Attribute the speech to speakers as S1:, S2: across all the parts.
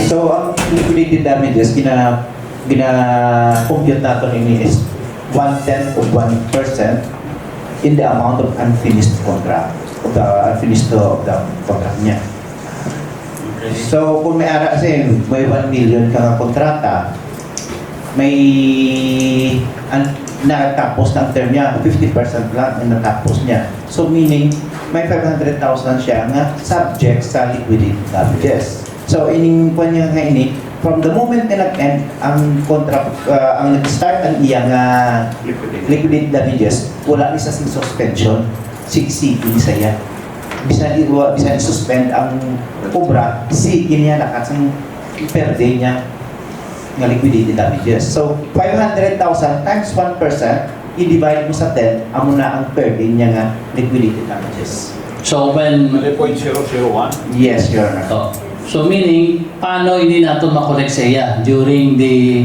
S1: So, ang liquidated damages, compute natin ini is 1/10 of 1% in the amount of unfinished contract, of the contract niya. So, kung may ara kasi may 1 million ka nga kontrata, may natapos ng term niya, 50% lang ang natapos niya. So, meaning, may 500,000 siya nga subject sa liquidated damages. So, ining kwan niya nga ini, from the moment na nag-end ang contract, ang nag-start ang iyang liquidated damages, wala ni sa suspension, sigsigi saya. Bisan i-suspend ang obra, sige niya lakas ang per day niya ng liquidated damages. So, 500,000 times 1%, i-divide mo sa 10, amo na ang per day niya nga liquidated damages.
S2: So, when...
S3: 0.001?
S1: Yes, Your Honor.
S2: So, meaning, paano hindi natin makolek sa iya during the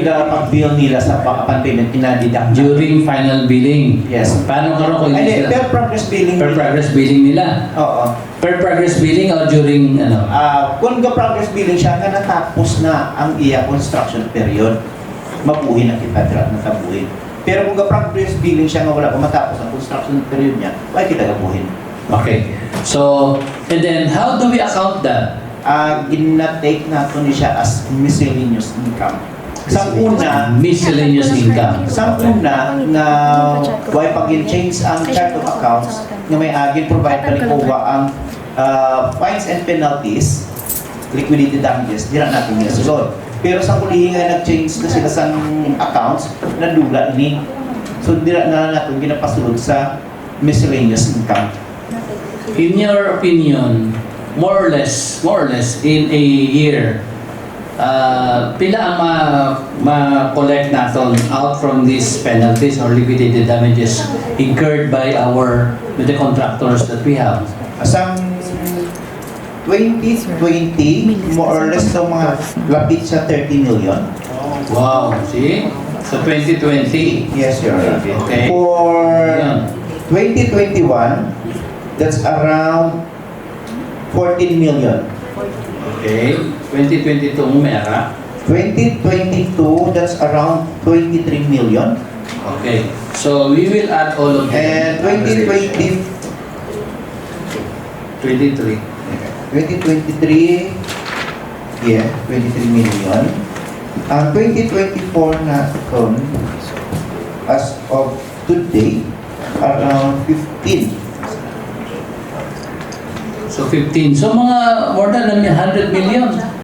S1: pag-bill nila sa payment, pinadidak.
S2: during final billing?
S1: Yes.
S2: Paano karon kung
S1: Ay,
S2: hindi sila?
S1: per progress billing.
S2: Per progress billing nila?
S1: Oo.
S2: Per progress billing or during ano?
S1: Kung progress billing siya, nga natapos na ang iya construction period, mabuhin ang kitadra na tabuhin. Pero kung progress billing siya nga wala pa matapos ang construction period niya, wala kita gabuhin.
S2: Okay. So, and then how do we account that?
S1: Gina-take nato ni siya as miscellaneous income. Sa una,
S2: Miscellaneous income.
S1: sa una nga why pag-change ang chart of accounts nga may agin provide pa rin ang fines and penalties, liquidated damages, di na natin niya susunod. Pero sa kulihin nga nag-change na sila sa accounts, nadula ini. So, di na natin ginapasulod sa miscellaneous income.
S2: In your opinion, more or less, in a year, pila ang ma-collect natin out from these penalties or liquidated damages incurred by the contractors that we have?
S1: Sa 2020, more or less so mga lapit sa 30 million.
S2: Wow, see? So 2020.
S1: Yes, Your Honor.
S2: Okay.
S1: For
S2: Yan.
S1: 2021, that's around 14 million.
S2: Okay. 2022 mo meron.
S1: 2022, that's around 23 million.
S2: Okay. So we will add all of them.
S1: And 2023, yeah, 23 million. Ang 2024 na as of today, around 15.
S2: So 15. So mga more than 100 million.